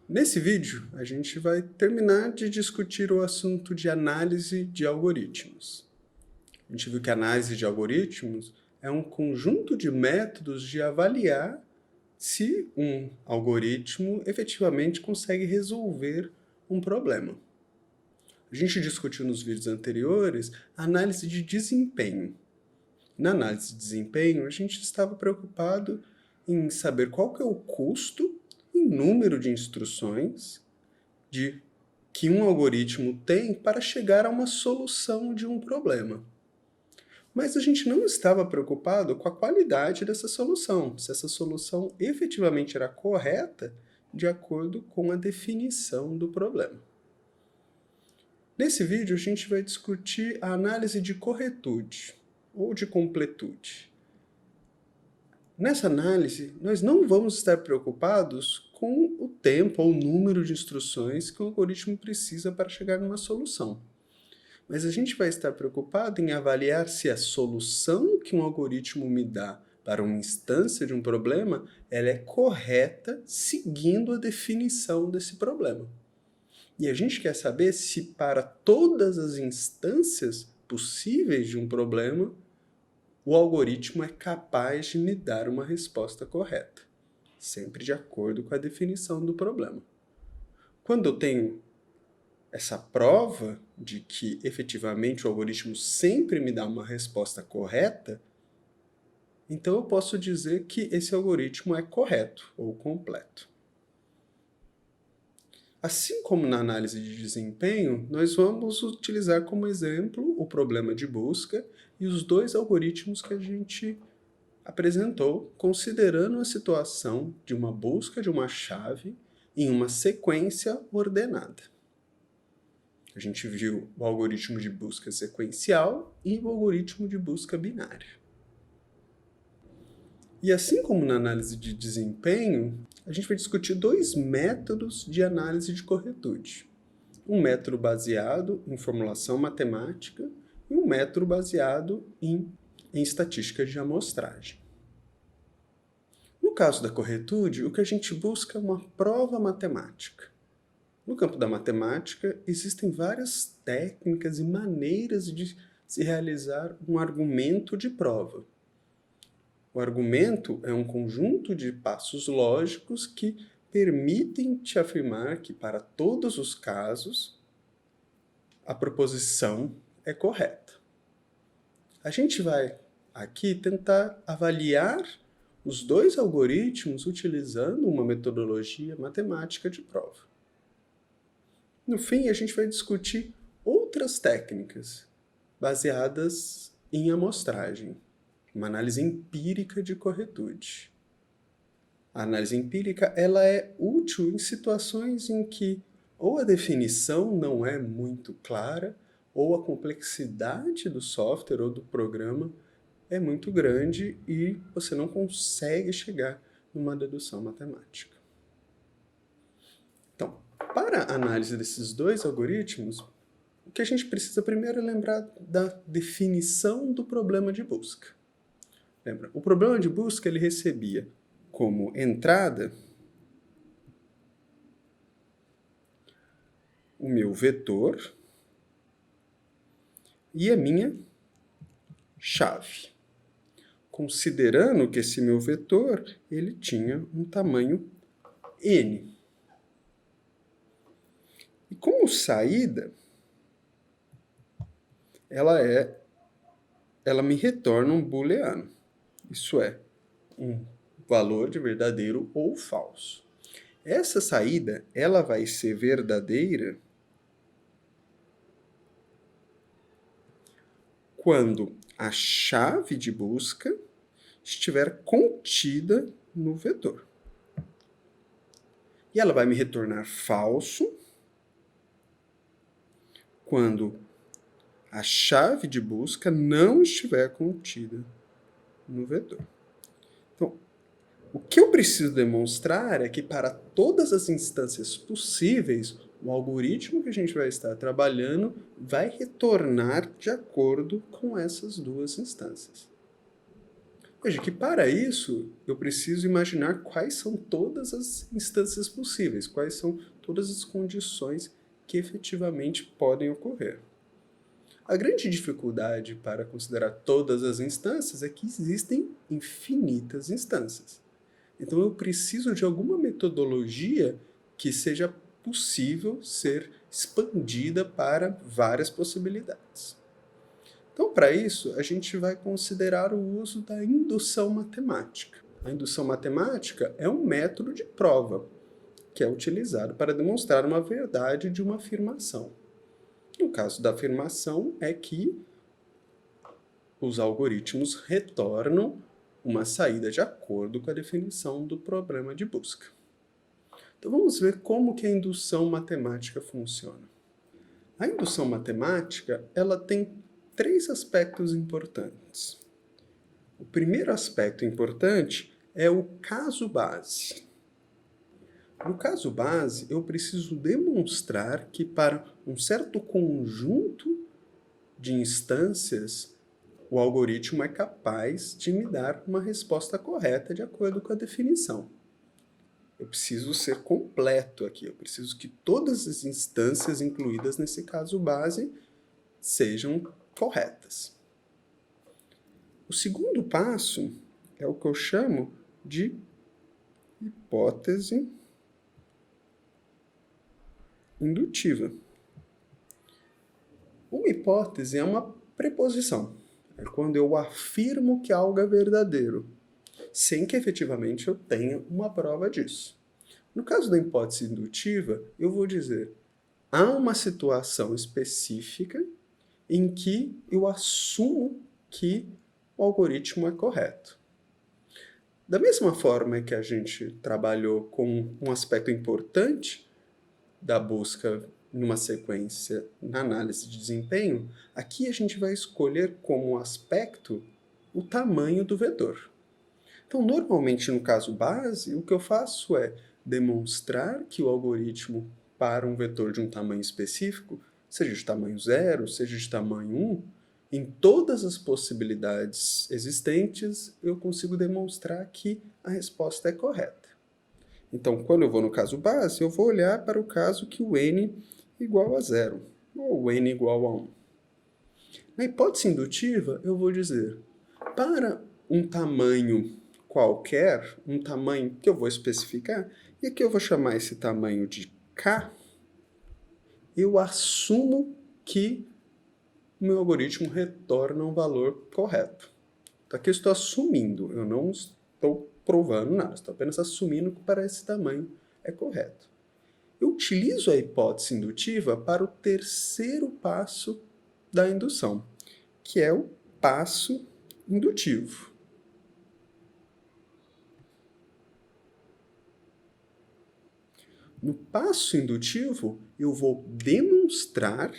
Nesse vídeo, a gente vai terminar de discutir o assunto de análise de algoritmos. A gente viu que a análise de algoritmos é um conjunto de métodos de avaliar se um algoritmo efetivamente consegue resolver um problema. A gente discutiu nos vídeos anteriores a análise de desempenho. Na análise de desempenho, a gente estava preocupado em saber qual que é o custo em número de instruções que um algoritmo tem para chegar a uma solução de um problema. Mas a gente não estava preocupado com a qualidade dessa solução, se essa solução efetivamente era correta de acordo com a definição do problema. Nesse vídeo, a gente vai discutir a análise de corretude ou de completude. Nessa análise, nós não vamos estar preocupados com o tempo ou o número de instruções que o algoritmo precisa para chegar numa solução. Mas a gente vai estar preocupado em avaliar se a solução que um algoritmo me dá para uma instância de um problema, ela é correta seguindo a definição desse problema. E a gente quer saber se para todas as instâncias possíveis de um problema, o algoritmo é capaz de me dar uma resposta correta, sempre de acordo com a definição do problema. Quando eu tenho essa prova de que efetivamente o algoritmo sempre me dá uma resposta correta, então eu posso dizer que esse algoritmo é correto ou completo. Assim como na análise de desempenho, nós vamos utilizar como exemplo o problema de busca e os dois algoritmos que a gente apresentou, considerando a situação de uma busca de uma chave em uma sequência ordenada. A gente viu o algoritmo de busca sequencial e o algoritmo de busca binária. E assim como na análise de desempenho, a gente vai discutir dois métodos de análise de corretude. Um método baseado em formulação matemática e um método baseado em estatística de amostragem. No caso da corretude, o que a gente busca é uma prova matemática. No campo da matemática, existem várias técnicas e maneiras de se realizar um argumento de prova. O argumento é um conjunto de passos lógicos que permitem te afirmar que, para todos os casos, a proposição é correta. A gente vai aqui tentar avaliar os dois algoritmos utilizando uma metodologia matemática de prova. No fim, a gente vai discutir outras técnicas baseadas em amostragem, uma análise empírica de corretude. A análise empírica ela é útil em situações em que ou a definição não é muito clara, ou a complexidade do software ou do programa é muito grande e você não consegue chegar numa dedução matemática. Então, para a análise desses dois algoritmos, o que a gente precisa primeiro é lembrar da definição do problema de busca. Lembra? O problema de busca ele recebia como entrada o meu vetor e a minha chave. Considerando que esse meu vetor ele tinha um tamanho n. E como saída, ela me retorna um booleano. Isso é, um valor de verdadeiro ou falso. Essa saída, ela vai ser verdadeira quando a chave de busca estiver contida no vetor. E ela vai me retornar falso quando a chave de busca não estiver contida no vetor. Então, o que eu preciso demonstrar é que para todas as instâncias possíveis, o algoritmo que a gente vai estar trabalhando vai retornar de acordo com essas duas instâncias. Veja que para isso eu preciso imaginar quais são todas as instâncias possíveis, quais são todas as condições que efetivamente podem ocorrer. A grande dificuldade para considerar todas as instâncias é que existem infinitas instâncias. Então eu preciso de alguma metodologia que seja possível ser expandida para várias possibilidades. Então, para isso, a gente vai considerar o uso da indução matemática. A indução matemática é um método de prova que é utilizado para demonstrar uma verdade de uma afirmação. No caso da afirmação, é que os algoritmos retornam uma saída de acordo com a definição do problema de busca. Então vamos ver como que a indução matemática funciona. A indução matemática, ela tem três aspectos importantes. O primeiro aspecto importante é o caso base. No caso base, eu preciso demonstrar que para um certo conjunto de instâncias, o algoritmo é capaz de me dar uma resposta correta de acordo com a definição. Eu preciso ser completo aqui, eu preciso que todas as instâncias incluídas nesse caso base sejam corretas. O segundo passo é o que eu chamo de hipótese indutiva. Uma hipótese é uma preposição. É quando eu afirmo que algo é verdadeiro, sem que efetivamente eu tenha uma prova disso. No caso da hipótese indutiva, eu vou dizer: há uma situação específica em que eu assumo que o algoritmo é correto. Da mesma forma que a gente trabalhou com um aspecto importante da busca numa sequência na análise de desempenho, aqui a gente vai escolher como aspecto o tamanho do vetor. Então, normalmente no caso base, o que eu faço é demonstrar que o algoritmo para um vetor de um tamanho específico, seja de tamanho 0, seja de tamanho 1, em todas as possibilidades existentes, eu consigo demonstrar que a resposta é correta. Então, quando eu vou no caso base, eu vou olhar para o caso que o n igual a 0, ou o n igual a 1. Na hipótese indutiva, eu vou dizer, para um tamanho qualquer, um tamanho que eu vou especificar, e aqui eu vou chamar esse tamanho de k, eu assumo que o meu algoritmo retorna um valor correto. Então aqui eu estou assumindo, eu não estou provando nada, estou apenas assumindo que para esse tamanho é correto. Eu utilizo a hipótese indutiva para o terceiro passo da indução, que é o passo indutivo. No passo indutivo, eu vou demonstrar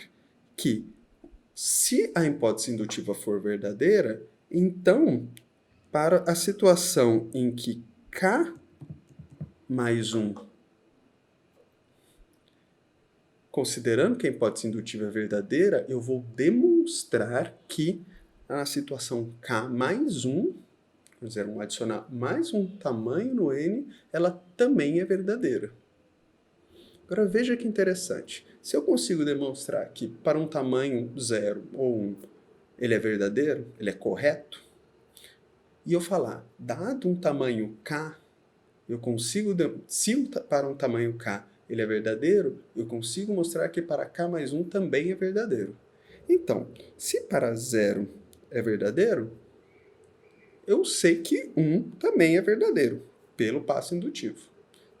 que, se a hipótese indutiva for verdadeira, então, para a situação em que k mais 1, considerando que a hipótese indutiva é verdadeira, eu vou demonstrar que a situação k mais 1, quer dizer, vamos adicionar mais um tamanho no n, ela também é verdadeira. Agora veja que interessante. Se eu consigo demonstrar que para um tamanho 0 ou 1 ele é verdadeiro, ele é correto, e eu falar, dado um tamanho k, eu consigo, se para um tamanho k ele é verdadeiro, eu consigo mostrar que para k mais 1 também é verdadeiro. Então, se para 0 é verdadeiro, eu sei que 1 também é verdadeiro, pelo passo indutivo.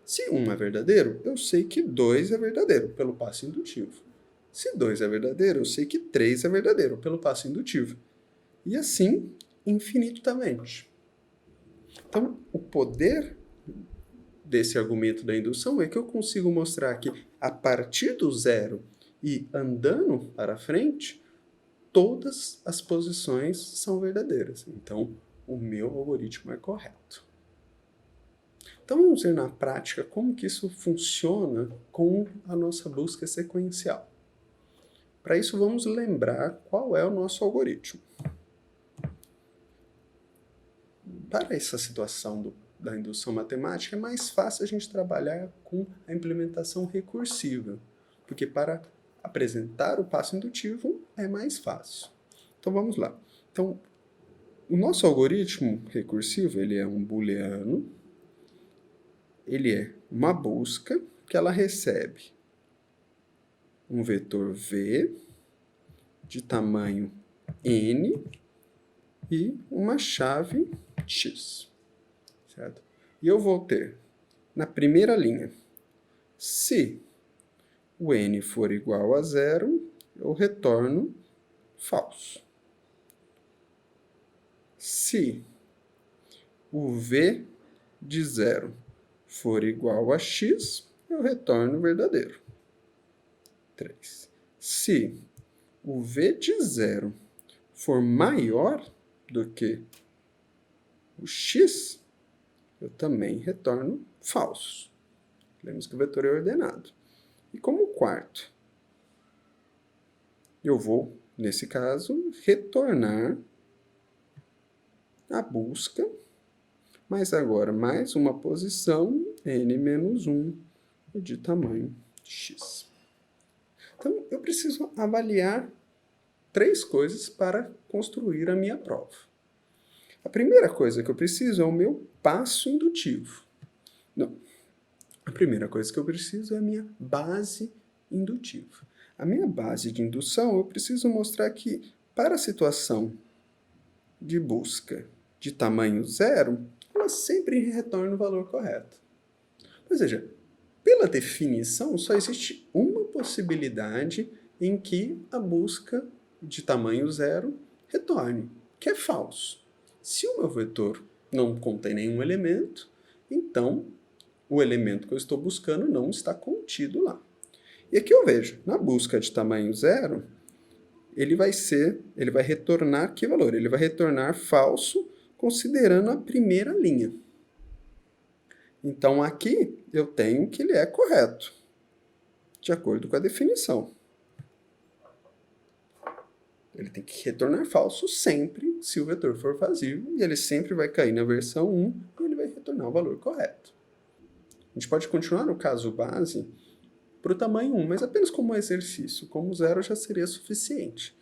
Se 1 é verdadeiro, eu sei que 2 é verdadeiro, pelo passo indutivo. Se 2 é verdadeiro, eu sei que 3 é verdadeiro, pelo passo indutivo. E assim, infinitamente. Então, o poder desse argumento da indução é que eu consigo mostrar que, a partir do 0 e andando para frente, todas as posições são verdadeiras. Então, o meu algoritmo é correto. Então vamos ver na prática como que isso funciona com a nossa busca sequencial. Para isso vamos lembrar qual é o nosso algoritmo. para essa situação da indução matemática, é mais fácil a gente trabalhar com a implementação recursiva, porque para apresentar o passo indutivo é mais fácil. Então vamos lá. Então, o nosso algoritmo recursivo, ele é um booleano, ele é uma busca que ela recebe um vetor v de tamanho n e uma chave x, certo? E eu vou ter, na primeira linha, se o n for igual a zero, eu retorno falso. Se o v de zero for igual a x, eu retorno verdadeiro. 3. Se o v de zero for maior do que o x, eu também retorno falso. Lembramos que o vetor é ordenado. E como quarto, eu vou, nesse caso, retornar a busca, mas agora mais uma posição n-1 de tamanho x. Então, eu preciso avaliar 3 coisas para construir a minha prova. A primeira coisa que eu preciso é o meu passo indutivo. Não. A primeira coisa que eu preciso é a minha base indutiva. A minha base de indução, eu preciso mostrar que, para a situação de busca de tamanho zero, ela sempre retorna o valor correto. Ou seja, pela definição, só existe uma possibilidade em que a busca de tamanho zero retorne, que é falso. Se o meu vetor não contém nenhum elemento, então o elemento que eu estou buscando não está contido lá. E aqui eu vejo, na busca de tamanho zero, ele vai retornar que valor? Ele vai retornar falso, considerando a primeira linha. Então aqui eu tenho que ele é correto, de acordo com a definição. Ele tem que retornar falso sempre se o vetor for vazio, e ele sempre vai cair na versão 1 e ele vai retornar o valor correto. A gente pode continuar no caso base para o tamanho 1, mas apenas como exercício. Como 0 já seria suficiente.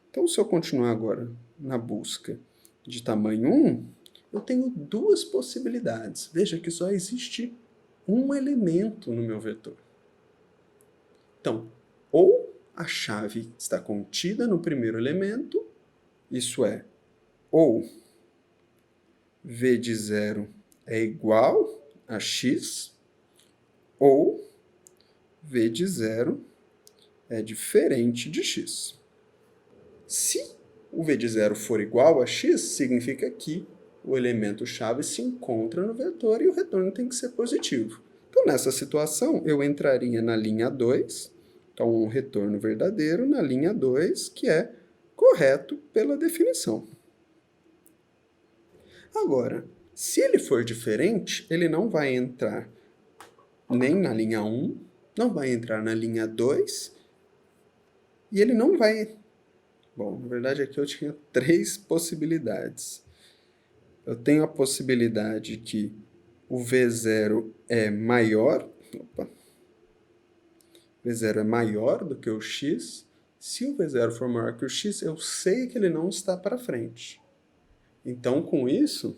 Então, se eu continuar agora na busca de tamanho 1, eu tenho 2 possibilidades. Veja que só existe um elemento no meu vetor. Então, ou a chave está contida no primeiro elemento, isso é, ou v de zero é igual a x, ou v de zero é diferente de x. Se o v de zero for igual a x, significa que o elemento chave se encontra no vetor e o retorno tem que ser positivo. Então, nessa situação, eu entraria na linha 2, então um retorno verdadeiro na linha 2, que é correto pela definição. Agora, se ele for diferente, ele não vai entrar nem na linha 1, não vai entrar na linha 2, e ele não vai... Bom, na verdade aqui eu tinha 3 possibilidades. Eu tenho a possibilidade que o V0 é maior... V0 é maior do que o x. Se o V0 for maior que o x, eu sei que ele não está para frente. Então, com isso,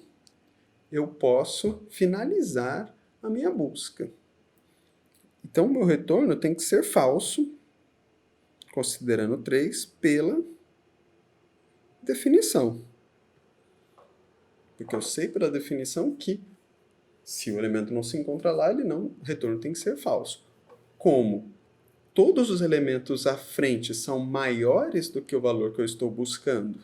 eu posso finalizar a minha busca. Então, o meu retorno tem que ser falso, considerando 3, pela definição. Porque eu sei pela definição que, se o elemento não se encontra lá, o retorno tem que ser falso. Como todos os elementos à frente são maiores do que o valor que eu estou buscando,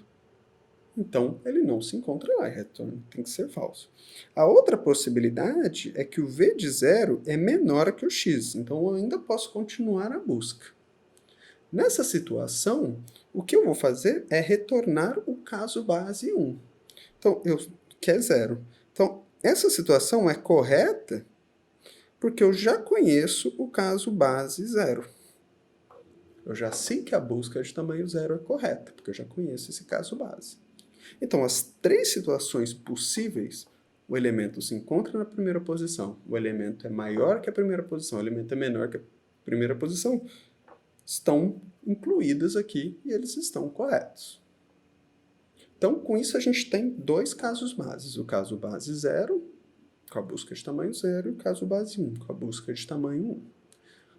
então ele não se encontra lá, e retorno tem que ser falso. A outra possibilidade é que o v de zero é menor que o x, então eu ainda posso continuar a busca. Nessa situação, o que eu vou fazer é retornar o caso base 1, então, que é 0. Então, essa situação é correta porque eu já conheço o caso base 0. Eu já sei que a busca de tamanho 0 é correta, porque eu já conheço esse caso base. Então, as três situações possíveis, o elemento se encontra na primeira posição, o elemento é maior que a primeira posição, o elemento é menor que a primeira posição, estão incluídas aqui e eles estão corretos. Então, com isso, a gente tem dois casos bases. O caso base 0, com a busca de tamanho 0, e o caso base 1, com a busca de tamanho 1.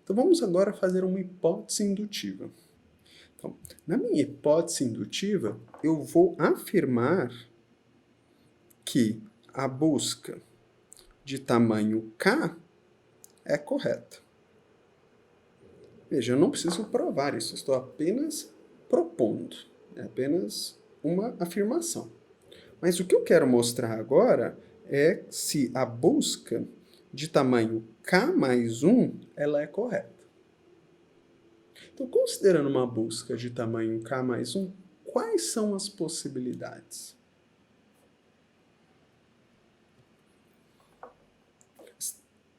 Então, vamos agora fazer uma hipótese indutiva. Então, na minha hipótese indutiva, eu vou afirmar que a busca de tamanho k é correta. Veja, eu não preciso provar isso, estou apenas propondo. É apenas uma afirmação. Mas o que eu quero mostrar agora é se a busca de tamanho k mais 1 ela é correta. Então, considerando uma busca de tamanho k mais 1, quais são as possibilidades?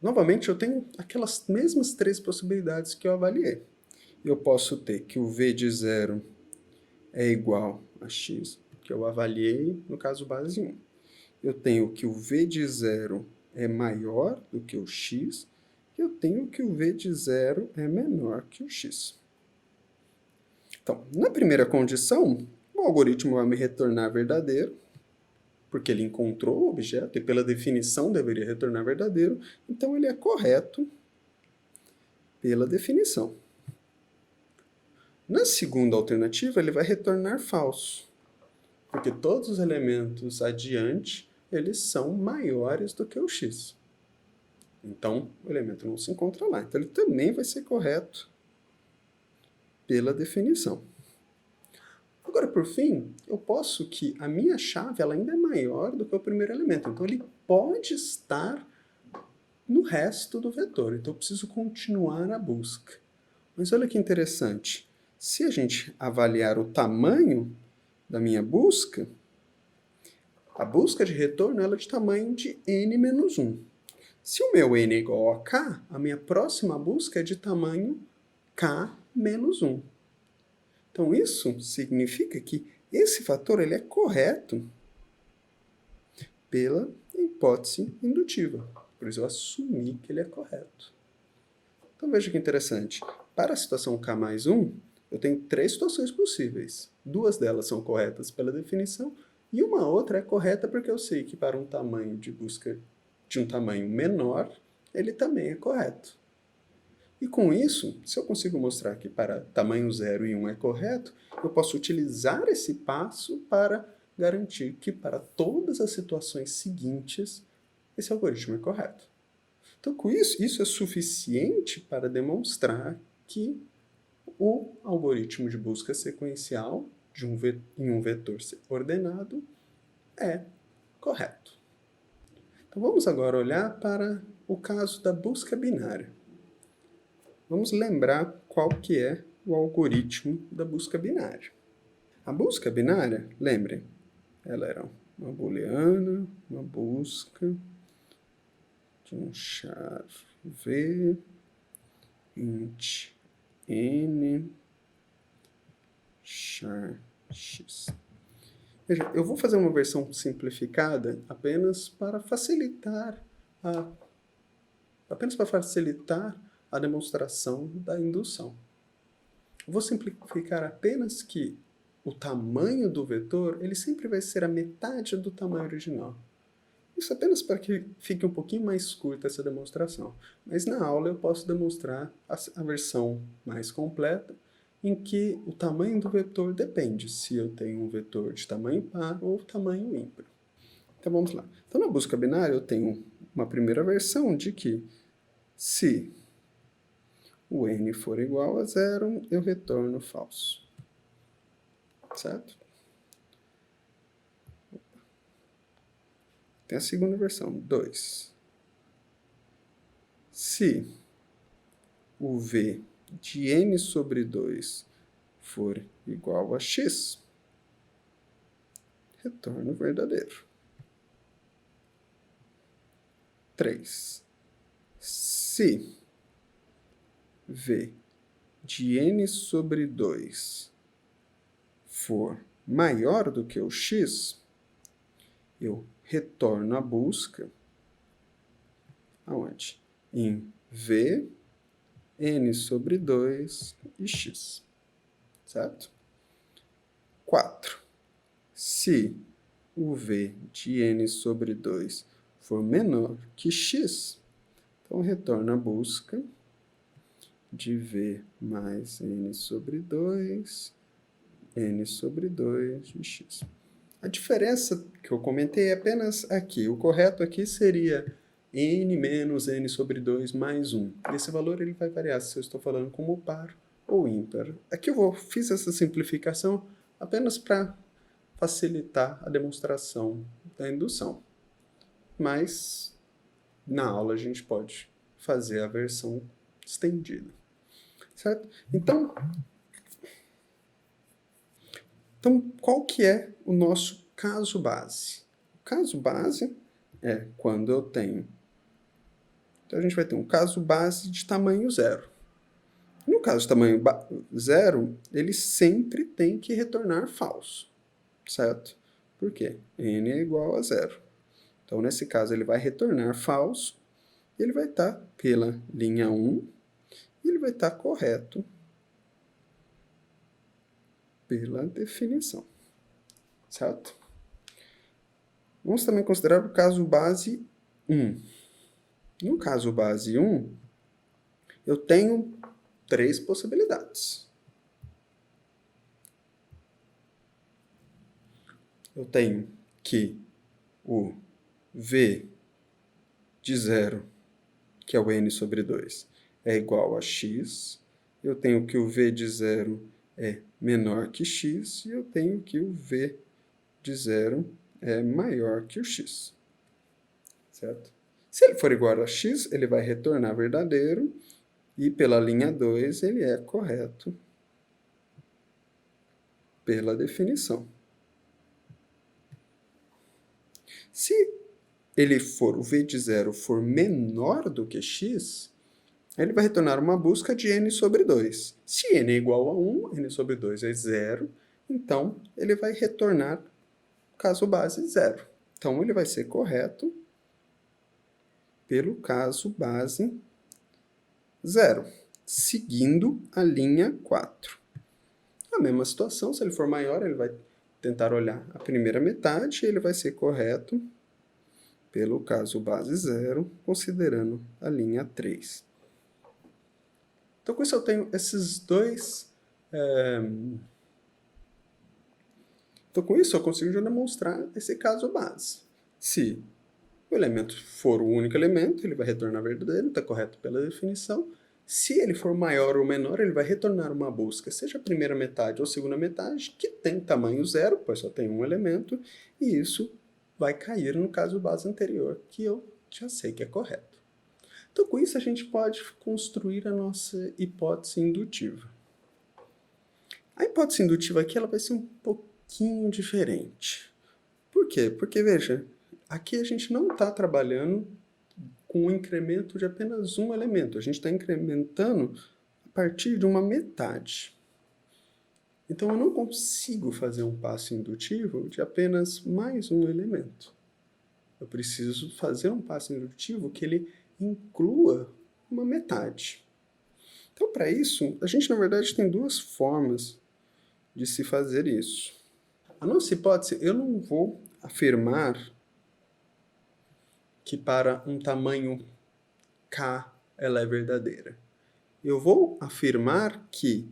Novamente, eu tenho aquelas mesmas três possibilidades que eu avaliei. Eu posso ter que o v de 0 é igual a x, que eu avaliei no caso base 1. Eu tenho que o v de 0 é maior do que o x, e eu tenho que o v de 0 é menor que o x. Então, na primeira condição, o algoritmo vai me retornar verdadeiro, porque ele encontrou o objeto e pela definição deveria retornar verdadeiro, então ele é correto pela definição. Na segunda alternativa, ele vai retornar falso, porque todos os elementos adiante, eles são maiores do que o x. Então, o elemento não se encontra lá. Então, ele também vai ser correto pela definição. Agora, por fim, eu posso que a minha chave ela ainda é maior do que o primeiro elemento. Então, ele pode estar no resto do vetor. Então, eu preciso continuar a busca. Mas olha que interessante. Se a gente avaliar o tamanho da minha busca, a busca de retorno ela é de tamanho de n menos 1. Se o meu n é igual a k, a minha próxima busca é de tamanho k menos 1. Então, isso significa que esse fator ele é correto pela hipótese indutiva. Por isso, eu assumi que ele é correto. Então, veja que interessante. Para a situação k mais 1, eu tenho três situações possíveis. Duas delas são corretas pela definição, e uma outra é correta porque eu sei que para um tamanho de busca de um tamanho menor, ele também é correto. E com isso, se eu consigo mostrar que para tamanho 0 e 1 é correto, eu posso utilizar esse passo para garantir que para todas as situações seguintes, esse algoritmo é correto. Então, com isso é suficiente para demonstrar que o algoritmo de busca sequencial em um vetor ordenado é correto. Então, vamos agora olhar para o caso da busca binária. Vamos lembrar qual que é o algoritmo da busca binária. A busca binária, lembrem, ela era uma booleana, uma busca de um char v, int n, char x. Veja, eu vou fazer uma versão simplificada apenas para facilitar a demonstração da indução. Eu vou simplificar apenas que o tamanho do vetor ele sempre vai ser a metade do tamanho original. Isso apenas para que fique um pouquinho mais curta essa demonstração. Mas na aula eu posso demonstrar a versão mais completa, em que o tamanho do vetor depende se eu tenho um vetor de tamanho par ou tamanho ímpar. Então vamos lá. Então na busca binária eu tenho uma primeira versão de que se o n for igual a 0, eu retorno falso. Certo? Tem a segunda versão, 2. Se o v de n sobre 2 for igual a x, retorno verdadeiro. 3. Se v de n sobre 2 for maior do que o x, eu retorno a busca aonde? Em v, n sobre 2 e x, certo? 4. Se o v de n sobre 2 for menor que x, então retorna a busca de v mais n sobre 2, n sobre 2 de x. A diferença que eu comentei é apenas aqui. O correto aqui seria n menos n sobre 2 mais 1. Esse valor ele vai variar se eu estou falando como par ou ímpar. Aqui fiz essa simplificação apenas para facilitar a demonstração da indução. Mas na aula a gente pode fazer a versão estendida. Certo? Então, qual que é o nosso caso base? O caso base é quando eu tenho... Então, a gente vai ter um caso base de tamanho zero. No caso de tamanho zero, ele sempre tem que retornar falso, certo? Por quê? N é igual a zero. Então, nesse caso, ele vai retornar falso, e ele vai estar pela linha 1, e ele vai estar correto pela definição, certo? Vamos também considerar o caso base 1. No caso base 1, eu tenho 3 possibilidades. Eu tenho que o v de 0, que é o n sobre 2, é igual a x. Eu tenho que o v de 0 é menor que x. E eu tenho que o v de 0 é maior que o x. Certo? Se ele for igual a x, ele vai retornar verdadeiro. E pela linha 2, ele é correto pela definição. Se o v de 0 for menor do que x, ele vai retornar uma busca de n sobre 2. Se n é igual a 1, n sobre 2 é 0, então ele vai retornar caso base 0. Então ele vai ser correto pelo caso base 0, seguindo a linha 4. A mesma situação, se ele for maior, ele vai tentar olhar a primeira metade, e ele vai ser correto pelo caso base 0, considerando a linha 3. Então, com isso eu tenho esses dois... Então, com isso eu consigo já demonstrar esse caso base. Se o elemento for o único elemento, ele vai retornar verdadeiro, está correto pela definição. Se ele for maior ou menor, ele vai retornar uma busca, seja a primeira metade ou a segunda metade, que tem tamanho 0, pois só tem um elemento, e isso vai cair no caso base anterior, que eu já sei que é correto. Então, com isso, a gente pode construir a nossa hipótese indutiva. A hipótese indutiva aqui ela vai ser um pouquinho diferente. Por quê? Porque, veja, aqui a gente não está trabalhando com um incremento de apenas um elemento. A gente está incrementando a partir de uma metade. Então, eu não consigo fazer um passo indutivo de apenas mais um elemento. Eu preciso fazer um passo indutivo que ele inclua uma metade. Então, para isso, a gente, na verdade, tem duas formas de se fazer isso. A nossa hipótese, eu não vou afirmar que para um tamanho k ela é verdadeira. Eu vou afirmar que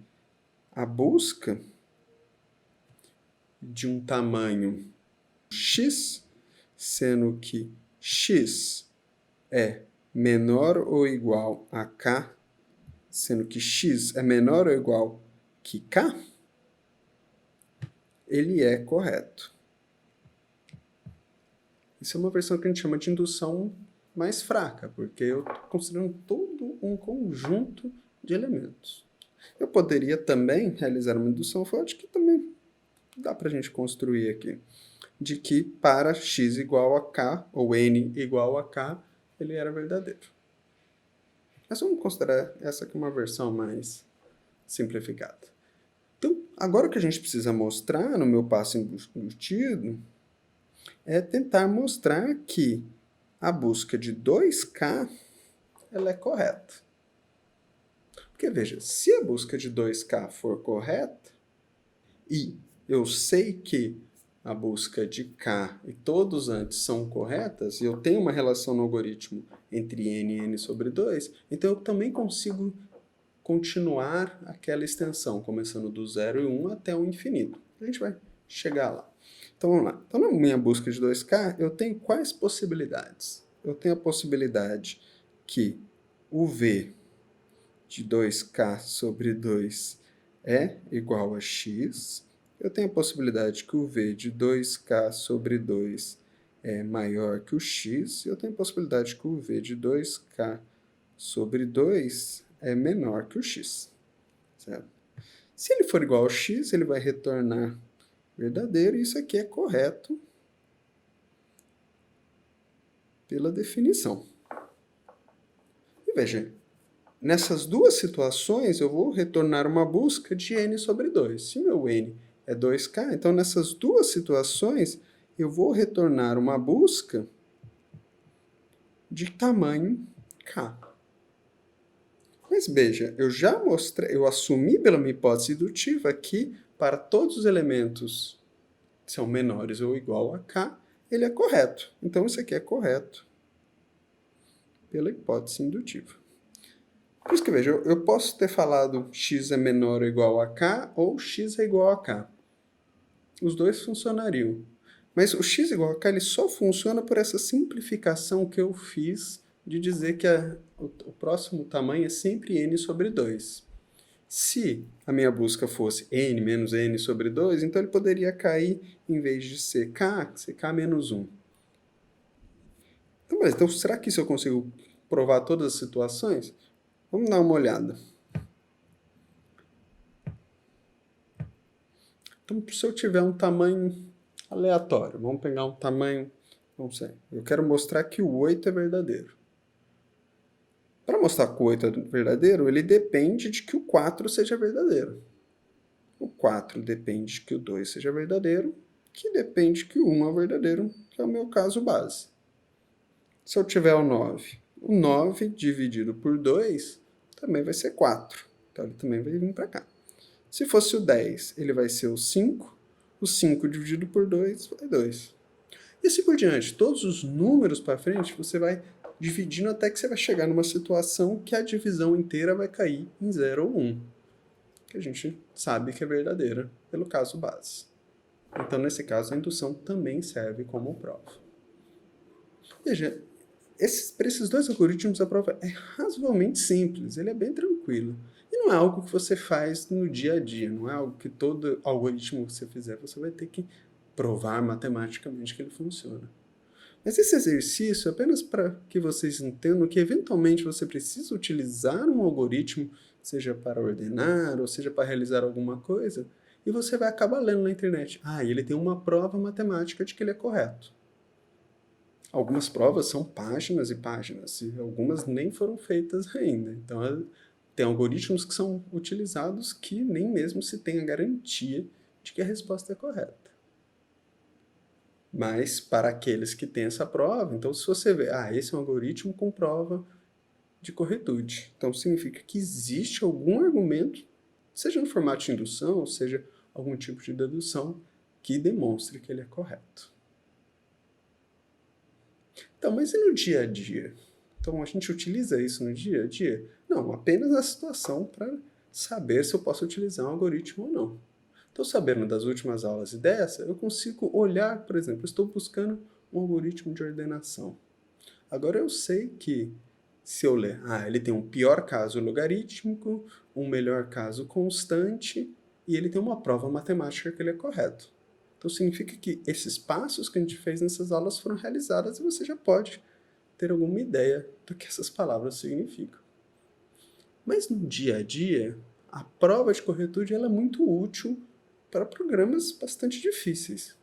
a busca de um tamanho x, sendo que x é menor ou igual a k, sendo que x é menor ou igual que k, ele é correto. Isso é uma versão que a gente chama de indução mais fraca, porque eu estou considerando todo um conjunto de elementos. Eu poderia também realizar uma indução forte, que também dá para a gente construir aqui, de que para x igual a k, ou n igual a k, ele era verdadeiro. Mas vamos considerar essa aqui uma versão mais simplificada. Então, agora o que a gente precisa mostrar no meu passo embutido é tentar mostrar que a busca de 2K ela é correta. Porque veja, se a busca de 2K for correta, e eu sei que a busca de K e todos antes são corretas, e eu tenho uma relação no algoritmo entre n e n sobre 2, então eu também consigo continuar aquela extensão, começando do 0 e 1 até o infinito. A gente vai chegar lá. Então vamos lá. Então na minha busca de 2K, eu tenho quais possibilidades? Eu tenho a possibilidade que o V de 2K sobre 2 é igual a x. Eu tenho a possibilidade que o V de 2K sobre 2 é maior que o x. E eu tenho a possibilidade que o V de 2K sobre 2 é menor que o x. Certo? Se ele for igual ao x, ele vai retornar verdadeiro, e isso aqui é correto pela definição. E veja, nessas duas situações, eu vou retornar uma busca de n sobre 2. Se meu n é 2k, então nessas duas situações, eu vou retornar uma busca de tamanho k. Mas veja, eu já mostrei, eu assumi pela minha hipótese indutiva que para todos os elementos que são menores ou igual a k, ele é correto. Então isso aqui é correto pela hipótese indutiva. Por isso que veja, eu posso ter falado x é menor ou igual a k ou x é igual a k. Os dois funcionariam. Mas o x igual a k ele só funciona por essa simplificação que eu fiz de dizer que o próximo tamanho é sempre n sobre 2. Se a minha busca fosse n menos n sobre 2, então ele poderia cair, em vez de ser k menos 1. Então, beleza. Então, será que isso eu consigo provar todas as situações? Vamos dar uma olhada. Então, se eu tiver um tamanho aleatório, vamos pegar um tamanho, não sei, eu quero mostrar que o 8 é verdadeiro. Para mostrar que o 8 é verdadeiro, ele depende de que o 4 seja verdadeiro. O 4 depende de que o 2 seja verdadeiro, que depende de que o 1 é verdadeiro, que é o meu caso base. Se eu tiver o 9 dividido por 2 também vai ser 4. Então ele também vai vir para cá. Se fosse o 10, ele vai ser o 5. O 5 dividido por 2 vai 2. E assim por diante. Todos os números para frente, você vai dividindo até que você vai chegar numa situação que a divisão inteira vai cair em 0 ou 1. Que a gente sabe que é verdadeira pelo caso base. Então, nesse caso, a indução também serve como prova. Veja, para esses dois algoritmos, a prova é razoavelmente simples, ele é bem tranquilo. E não é algo que você faz no dia a dia, não é algo que todo algoritmo que você fizer, você vai ter que provar matematicamente que ele funciona. Mas esse exercício é apenas para que vocês entendam que, eventualmente, você precisa utilizar um algoritmo, seja para ordenar, ou seja para realizar alguma coisa, e você vai acabar lendo na internet. Ele tem uma prova matemática de que ele é correto. Algumas provas são páginas e páginas, e algumas nem foram feitas ainda. Então, tem algoritmos que são utilizados que nem mesmo se tem a garantia de que a resposta é correta. Mas, para aqueles que têm essa prova, então se você vê, esse é um algoritmo com prova de corretude. Então, significa que existe algum argumento, seja no formato de indução, seja algum tipo de dedução, que demonstre que ele é correto. Então, mas e no dia a dia? Então, a gente utiliza isso no dia a dia? Não, apenas na situação para saber se eu posso utilizar um algoritmo ou não. Então, sabendo das últimas aulas e dessa, eu consigo olhar, por exemplo, estou buscando um algoritmo de ordenação. Agora eu sei que se eu ler, ele tem um pior caso logarítmico, um melhor caso constante, e ele tem uma prova matemática que ele é correto. Então significa que esses passos que a gente fez nessas aulas foram realizados e você já pode ter alguma ideia do que essas palavras significam. Mas no dia a dia, a prova de corretude ela é muito útil para programas bastante difíceis.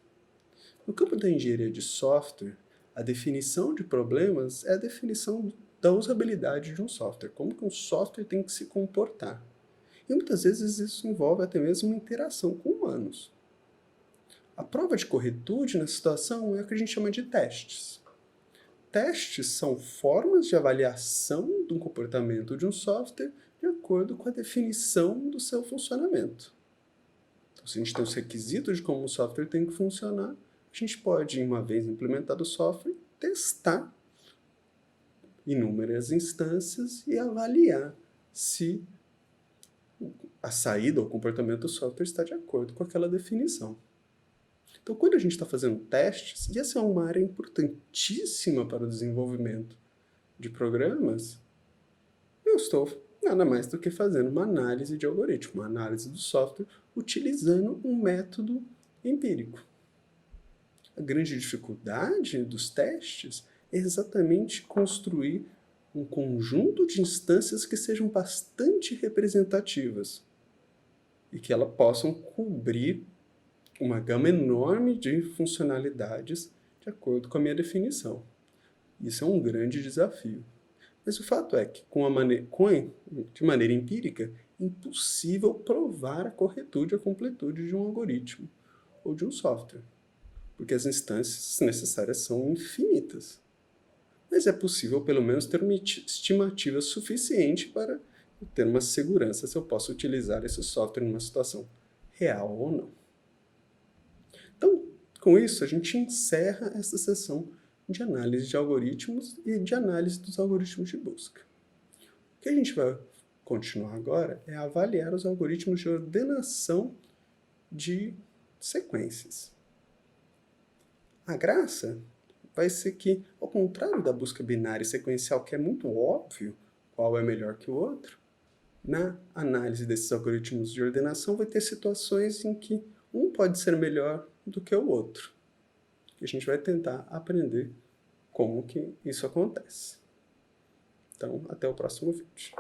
No campo da engenharia de software, a definição de problemas é a definição da usabilidade de um software, como que um software tem que se comportar. E muitas vezes isso envolve até mesmo uma interação com humanos. A prova de corretude nessa situação é o que a gente chama de testes. Testes são formas de avaliação do comportamento de um software de acordo com a definição do seu funcionamento. Então, se a gente tem os requisitos de como o software tem que funcionar, a gente pode, uma vez implementado o software, testar inúmeras instâncias e avaliar se a saída ou o comportamento do software está de acordo com aquela definição. Então, quando a gente está fazendo testes, e essa é uma área importantíssima para o desenvolvimento de programas, eu estou nada mais do que fazendo uma análise de algoritmo, uma análise do software, utilizando um método empírico. A grande dificuldade dos testes é exatamente construir um conjunto de instâncias que sejam bastante representativas e que elas possam cobrir uma gama enorme de funcionalidades de acordo com a minha definição. Isso é um grande desafio. Mas o fato é que, de maneira empírica, é impossível provar a corretude ou a completude de um algoritmo ou de um software, porque as instâncias necessárias são infinitas. Mas é possível, pelo menos, ter uma estimativa suficiente para ter uma segurança se eu posso utilizar esse software numa situação real ou não. Então, com isso, a gente encerra essa sessão de análise de algoritmos e de análise dos algoritmos de busca. O que a gente vai continuar agora é avaliar os algoritmos de ordenação de sequências. A graça vai ser que, ao contrário da busca binária e sequencial, que é muito óbvio qual é melhor que o outro, na análise desses algoritmos de ordenação vai ter situações em que um pode ser melhor do que o outro. E a gente vai tentar aprender como que isso acontece. Então, até o próximo vídeo.